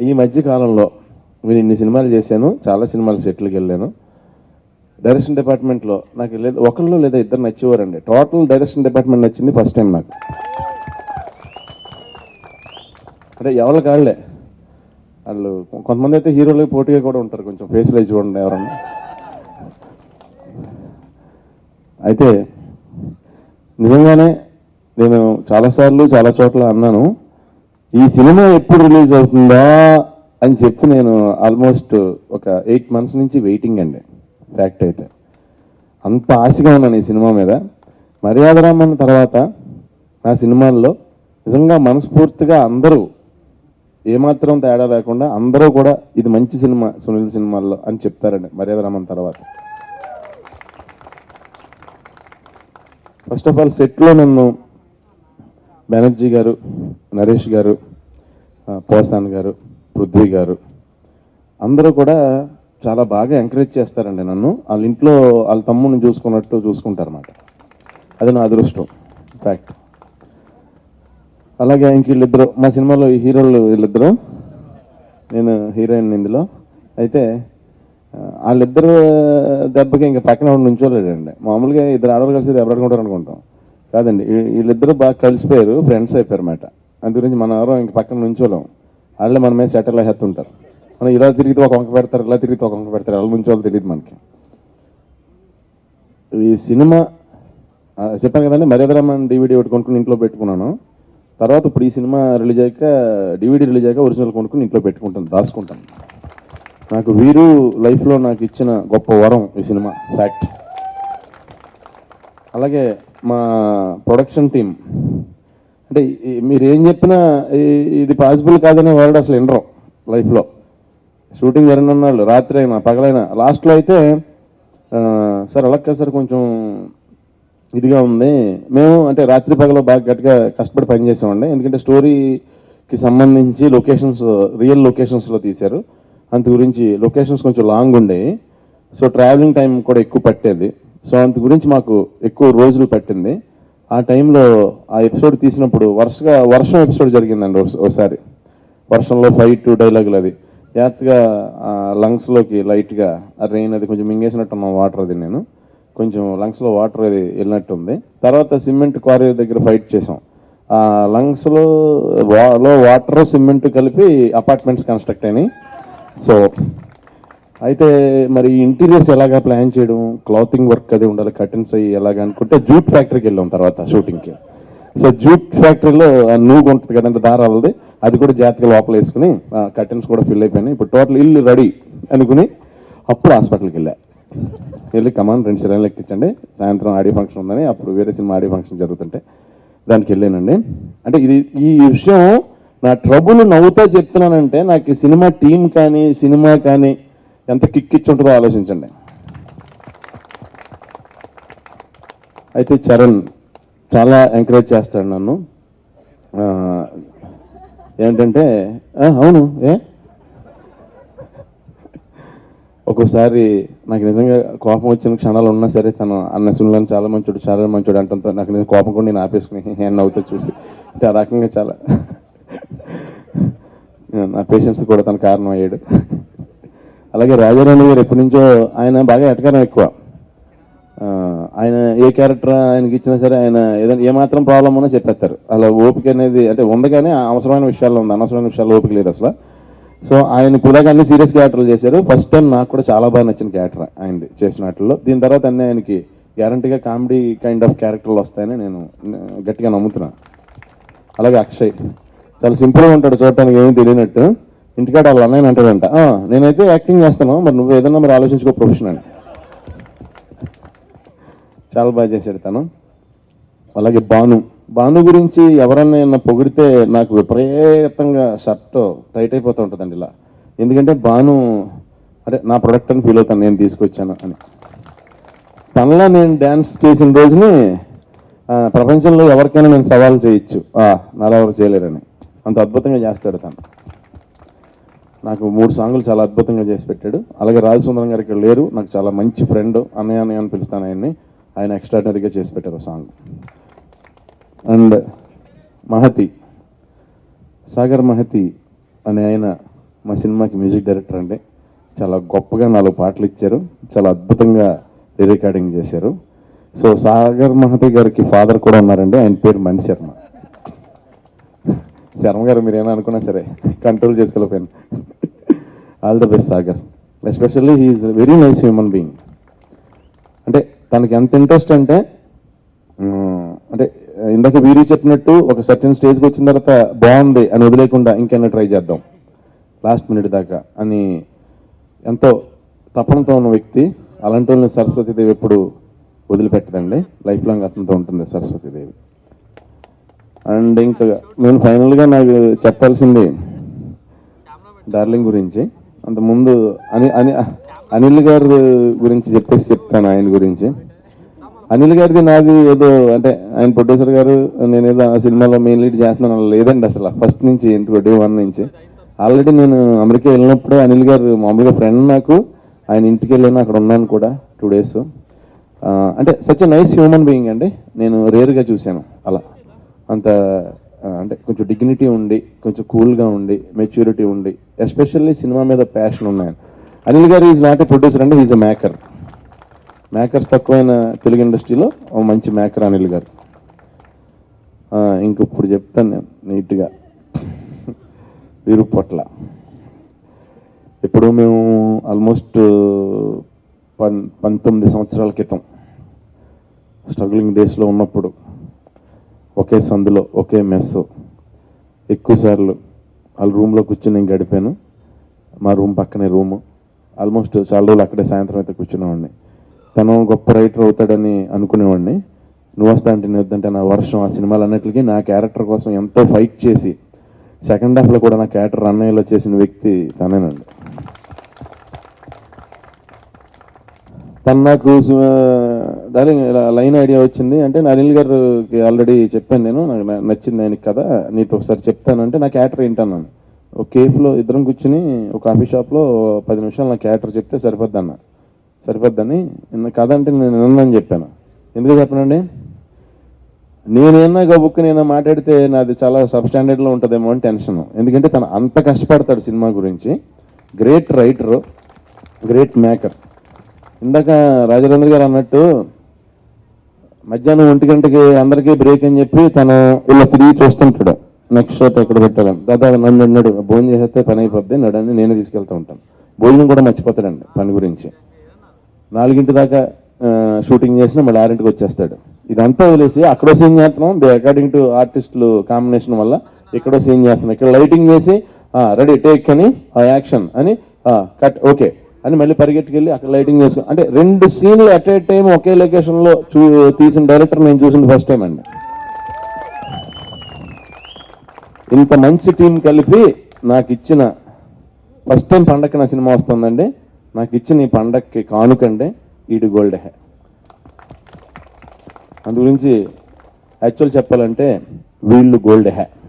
ఈ మధ్య కాలంలో నేను ఇన్ని సినిమాలు చేశాను, చాలా సినిమాలు సెట్లకి వెళ్ళాను. డైరెక్షన్ డిపార్ట్మెంట్లో నాకు లేదు ఒకళ్ళు లేదా ఇద్దరు నచ్చేవారండి. టోటల్ డైరెక్షన్ డిపార్ట్మెంట్ నచ్చింది ఫస్ట్ టైం నాకు. అంటే ఎవరి కాళ్ళే వాళ్ళు కొంతమంది అయితే హీరోలకి పోటీగా కూడా ఉంటారు, కొంచెం ఫేస్లో చూడండి ఎవరన్నా. అయితే నిజంగానే నేను చాలాసార్లు చాలా చోట్ల అన్నాను, ఈ సినిమా ఎప్పుడు రిలీజ్ అవుతుందా అని చెప్పి నేను ఆల్మోస్ట్ ఒక 8 months నుంచి వెయిటింగ్ అండి. ఫ్యాక్ట్ అయితే అంత ఆశగా ఉన్నాను ఈ సినిమా మీద. మర్యాదరామన్ తర్వాత నా సినిమాల్లో నిజంగా మనస్ఫూర్తిగా అందరూ ఏమాత్రం తేడా లేకుండా అందరూ కూడా ఇది మంచి సినిమా సునీల్ సినిమాల్లో అని చెప్తారండి మర్యాదరామన్ తర్వాత. ఫస్ట్ ఆఫ్ ఆల్ సెట్లో నన్ను బెనర్జీ గారు, నరేష్ గారు, పోసాన్ గారు, పృథ్వీ గారు అందరూ కూడా చాలా బాగా ఎంకరేజ్ చేస్తారండి నన్ను. వాళ్ళ ఇంట్లో వాళ్ళ తమ్ముడిని చూసుకున్నట్టు చూసుకుంటారన్నమాట. అది నా అదృష్టం ఫ్యాక్ట్. అలాగే ఇంక వీళ్ళిద్దరు మా సినిమాలో ఈ హీరోలు వీళ్ళిద్దరు, నేను హీరోయిన్ ఇందులో. అయితే వాళ్ళిద్దరు దెబ్బకి ఇంకా పక్కన నుంచోలేడండి. మామూలుగా ఇద్దరు ఆడవాళ్ళు కలిసి దెబ్బలాడుకుంటారు అనుకుంటాం, కాదండి వీళ్ళిద్దరు బాగా కలిసిపోయారు, ఫ్రెండ్స్ అయిపోయారు అన్నమాట. అందు గురించి మనం ఎవరో ఇంక పక్కన నుంచోలేం, వాళ్ళే మన మీద సెటిల్ అయ్యేస్తుంటారు. మనం ఇలా తిరిగితే ఒక వంక పెడతారు, ఇలా తిరిగితే ఒక వంక పెడతారు, వాళ్ళ నుంచోళ్ళు తెలియదు మనకి. ఈ సినిమా చెప్పాను కదండి, మర్యాదరామన్ DVD ఒకటి కొనుక్కుని ఇంట్లో పెట్టుకున్నాను. తర్వాత ఇప్పుడు ఈ సినిమా రిలీజ్ అయ్యాక DVD రిలీజ్ అయ్యాక ఒరిజినల్ కొనుక్కుని ఇంట్లో పెట్టుకుంటాను, దాచుకుంటాను. నాకు వీరు లైఫ్లో నాకు ఇచ్చిన గొప్ప వరం ఈ సినిమా ఫ్యాక్ట్. అలాగే మా ప్రొడక్షన్ టీం, అంటే మీరు ఏం చెప్పినా ఇది పాసిబుల్ కాదనే వర్డ్ అసలు వినరు లైఫ్లో. షూటింగ్ జరిగిన వాళ్ళు రాత్రి అయినా పగలైనా, లాస్ట్లో అయితే సార్ అలా కాదు సార్ కొంచెం ఇదిగా ఉంది, మేము అంటే రాత్రి పగలు బాగా గట్టిగా కష్టపడి పనిచేసామండి. ఎందుకంటే స్టోరీకి సంబంధించి లొకేషన్స్ రియల్ లొకేషన్స్లో తీశారు, అందు గురించి లొకేషన్స్ కొంచెం లాంగ్ ఉండేవి. సో ట్రావెలింగ్ టైం కూడా ఎక్కువ పట్టేది. సో అందు గురించి మాకు ఎక్కువ రోజులు పట్టింది. ఆ టైంలో ఆ ఎపిసోడ్ తీసినప్పుడు వరుసగా వర్షం ఎపిసోడ్ జరిగిందండి. ఒకసారి వర్షంలో ఫైట్ డైలాగులు, అది జాగ్రత్తగా లంగ్స్లోకి లైట్గా రెయిన్ అది కొంచెం మింగేసినట్టున్న వాటర్, అది నేను కొంచెం లంగ్స్లో వాటర్ అది వెళ్ళినట్టుంది. తర్వాత సిమెంట్ క్వారీ దగ్గర ఫైట్ చేసాం. ఆ లంగ్స్లో వాటర్ సిమెంట్ కలిపి అపార్ట్మెంట్స్ కన్స్ట్రక్ట్ అయినాయి. సో అయితే మరి ఇంటీరియర్స్ ఎలాగా ప్లాన్ చేయడం, క్లాతింగ్ వర్క్ అది ఉండాలి, కర్టన్స్ అయ్యి ఎలాగ అనుకుంటే జూట్ ఫ్యాక్టరీకి వెళ్ళాం తర్వాత షూటింగ్కి. సో జూట్ ఫ్యాక్టరీలో నూగు ఉంటుంది కదంటే దారాలది, అది కూడా జాగ్రత్తగా లోపల వేసుకుని కర్టన్స్ కూడా ఫిల్ అయిపోయినాయి. ఇప్పుడు టోటల్ ఇల్లు రెడీ అనుకుని అప్పుడు హాస్పిటల్కి వెళ్ళి కమాన్ 2 సిలిండర్లు ఎక్కించండి, సాయంత్రం ఆడియో ఫంక్షన్ ఉందని, అప్పుడు వేరే సినిమా ఆడియో ఫంక్షన్ జరుగుతుంటే దానికి వెళ్ళానండి. అంటే ఈ విషయం నా ట్రబుల్ నవ్వుతా చెప్తున్నానంటే నాకు ఈ సినిమా టీం కానీ సినిమా కానీ ఎంత కిక్ ఉంటుందో ఆలోచించండి. అయితే చరణ్ చాలా ఎంకరేజ్ చేస్తాడు నన్ను. ఏంటంటే అవును ఒక్కోసారి నాకు నిజంగా కోపం వచ్చిన క్షణాలు ఉన్నా సరే తను అన్న సునీల్ చాలా మంచోడు అంటంతో నాకు నిజంగా కోపం కూడా నేను ఆపేసుకుని హ్యాండ్ అవుతా చూసి, అంటే ఆ రకంగా చాలా నా పేషెన్స్ కూడా తన కారణం అయ్యాడు. అలాగే రాజారాణి గారు ఎప్పటి నుంచో ఆయన బాగా ఎటకారం ఎక్కువ. ఆయన ఏ క్యారెక్టర్ ఆయనకి ఇచ్చినా సరే ఆయన ఏదైనా ఏమాత్రం ప్రాబ్లం ఉన్నా చెప్పేస్తారు. అలా ఓపిక అనేది అంటే ఉంది, కానీ అవసరమైన విషయాల్లో ఉంది, అనవసరమైన విషయాల్లో ఓపిక లేదు అసలు. సో ఆయన ఇప్పుడు అన్ని సీరియస్ క్యారెక్టర్లు చేశారు. ఫస్ట్ టైం నాకు కూడా చాలా బాగా నచ్చిన క్యారెక్టర్ ఆయనది చేసిన వాటిల్లో. దీని తర్వాత అన్నీ ఆయనకి గ్యారంటీగా కామెడీ కైండ్ ఆఫ్ క్యారెక్టర్లు వస్తాయని నేను గట్టిగా నమ్ముతున్నాను. అలాగే అక్షయ్ చాలా సింపుల్గా ఉంటాడు, చూడటానికి ఏమీ తెలియనట్టు. ఇంటికాడ వాళ్ళ అన్నయ్య అంటాడంట, నేనైతే యాక్టింగ్ చేస్తాను, మరి నువ్వు ఏదన్నా మరి ఆలోచించుకో ప్రొఫెషన్ అని. చాలా బాగా చేశాడు తను. అలాగే భాను గురించి ఎవరన్నా పొగిడితే నాకు విపరీతంగా షర్ట్ టైట్ అయిపోతూ ఉంటుందండి ఇలా. ఎందుకంటే భాను అరే నా ప్రొడక్ట్ అని ఫీల్ అవుతాను, నేను తీసుకొచ్చాను అని. తనలో నేను డ్యాన్స్ చేసిన రోజుని ప్రపంచంలో ఎవరికైనా నేను సవాల్ చేయొచ్చు, నాలో ఎవరు చేయలేరని. అంత అద్భుతంగా చేస్తాడు తను. నాకు 3 సాంగులు చాలా అద్భుతంగా చేసి పెట్టాడు. అలాగే రాజసుందరం గారు ఇక్కడ లేరు, నాకు చాలా మంచి ఫ్రెండ్, అన్నయ్య అని పిలుస్తాను ఆయన్ని. ఆయన ఎక్స్ట్రాడినరీగా చేసి పెట్టారు సాంగ్. అండ్ మహతి, సాగర్ మహతి అనే ఆయన మా సినిమాకి మ్యూజిక్ డైరెక్టర్ అండి. చాలా గొప్పగా 4 పాటలు ఇచ్చారు, చాలా అద్భుతంగా రికార్డింగ్ చేశారు. సో సాగర్ మహతి గారికి ఫాదర్ కూడా ఉన్నారండి, ఆయన పేరు మణి శర్మ. శర్మ గారు మీరు ఏమైనా అనుకున్నా సరే కంట్రోల్ చేసుకోలేకపోయాను. All the best Sagar. Especially he is very nice human being. అంటే తనకి ఎంత ఇంట్రెస్ట్ అంటే అంటే ఇందాక వీరు చెప్పినట్టు ఒక సర్టెన్ స్టేజ్కి వచ్చిన తర్వాత బాగుంది అని వదిలేకుండా ఇంకైనా ట్రై చేద్దాం లాస్ట్ మినిట్ దాకా అని ఎంతో తపనతో ఉన్న వ్యక్తి. అలాంటి వాళ్ళని సరస్వతీదేవి ఎప్పుడు వదిలిపెట్టదండి, లైఫ్ లాంగ్ అతనితో ఉంటుంది సరస్వతీదేవి. అండ్ ఇంకా నేను ఫైనల్గా నాకు చెప్పాల్సింది డార్లింగ్ గురించి. అంతకుముందు అనిల్ గారి గురించి చెప్తాను. ఆయన గురించి అనిల్ గారిది నాది ఏదో అంటే ఆయన ప్రొడ్యూసర్ గారు నేనేదో ఆ సినిమాలో మెయిన్ లీడ్ చేస్తున్నాను లేదండి. అసలు ఫస్ట్ నుంచి 21 నుంచి ఆల్రెడీ నేను అమెరికా వెళ్ళినప్పుడు అనిల్ గారు మామూలుగా ఫ్రెండ్, నాకు ఆయన ఇంటికి వెళ్ళాను, అక్కడ ఉన్నాను కూడా 2 days. అంటే such a nice human being అండి. నేను రేర్గా చూశాను అలా. అంత అంటే కొంచెం డిగ్నిటీ ఉండి, కొంచెం కూల్గా ఉండి, మెచ్యూరిటీ ఉండి, ఎస్పెషల్లీ సినిమా మీద ప్యాషన్ ఉన్నాయని. అనిల్ గారు ఈజ్ నాట్ ఎ ప్రొడ్యూసర్ అండి, ఈజ్ ఎ మేకర్. మేకర్స్ తక్కువైన తెలుగు ఇండస్ట్రీలో ఓ మంచి మేకర్ అనిల్ గారు. ఇంకొప్పుడు చెప్తాను నేను నీట్గా. వీరుపొట్ల ఇప్పుడు మేము ఆల్మోస్ట్ 19 సంవత్సరాల క్రితం స్ట్రగ్లింగ్ డేస్లో ఉన్నప్పుడు ఒకే సందులో ఒకే మెస్ ఎక్కువసార్లు వాళ్ళ రూమ్లో కూర్చొని నేను గడిపాను. మా రూమ్ పక్కనే రూము. ఆల్మోస్ట్ చాలా రోజులు అక్కడే సాయంత్రం అయితే కూర్చునేవాడిని. తను గొప్ప రైటర్ అవుతాడని అనుకునేవాడిని. నువ్వు వస్తా అంటే నేను వద్దంటే నా వర్షం ఆ సినిమాలు అన్నిటికీ నా క్యారెక్టర్ కోసం ఎంతో ఫైట్ చేసి సెకండ్ హాఫ్లో కూడా నా క్యారెక్టర్ అన్నయ్యలో చేసిన వ్యక్తి తనేనండి. తను నాకు డార్లింగ్ ఇలా లైన్ ఐడియా వచ్చింది అంటే అనిల్ గారికి ఆల్రెడీ చెప్పాను నేను, నాకు నచ్చింది ఆయనకి కదా, నీతో ఒకసారి చెప్తానంటే నా క్యారెక్టర్ ఏంటన్నాను. ఒక కేఫ్లో ఇద్దరం కూర్చుని ఒక కాఫీ షాప్లో 10 నిమిషాలు నా క్యారెక్టర్ చెప్తే సరిపోద్దని కథ అంటే నేను విన్నానని చెప్పాను. ఎందుకు చెప్పనండి, నేనేనా గబుక్కు నేను మాట్లాడితే నాది చాలా సబ్స్టాండర్డ్లో ఉంటుందేమో అని టెన్షన్. ఎందుకంటే తను అంత కష్టపడతాడు సినిమా గురించి. Great writer, great maker. ఇందాక రాజేంద్ర గారు అన్నట్టు మధ్యాహ్నం 1 గంటకి అందరికీ బ్రేక్ అని చెప్పి తను ఇలా తిరిగి చూస్తుంటాడు నెక్స్ట్ షాట్ ఎక్కడ పెట్టాలని. దాదాపు నన్ను అన్నాడు భోజనం చేసేస్తే పని అయిపోద్ది నడని నేనే తీసుకెళ్తూ ఉంటాను. భోజనం కూడా మర్చిపోతాడండి పని గురించి. 4 గంటల దాకా షూటింగ్ చేసినా మళ్ళీ 6 వచ్చేస్తాడు. ఇదంతా వదిలేసి అక్కడో సీన్ చేస్తున్నాం, అకార్డింగ్ టు ఆర్టిస్టులు కాంబినేషన్ వల్ల ఇక్కడో సీన్ చేస్తున్నాం. ఇక్కడ లైటింగ్ వేసి రెడీ టేక్ అని యాక్షన్ అని కట్ ఓకే అని మళ్ళీ పరిగెట్టుకెళ్ళి అక్కడ లైటింగ్ చేసుకుని అంటే 2 సీన్లు అట్ ఏ టైం ఒకే లొకేషన్లో తీసిన డైరెక్టర్ నేను చూసింది ఫస్ట్ టైం అండి. ఇంత మంచి టీం కలిపి నాకు ఇచ్చిన ఫస్ట్ టైం పండగకి నా సినిమా వస్తుందండి. నాకు ఇచ్చిన ఈ పండగకి కానుకండి ఈడు గోల్డ్ హే. అందు గురించి యాక్చువల్ చెప్పాలంటే వీళ్ళు గోల్డ్ హే.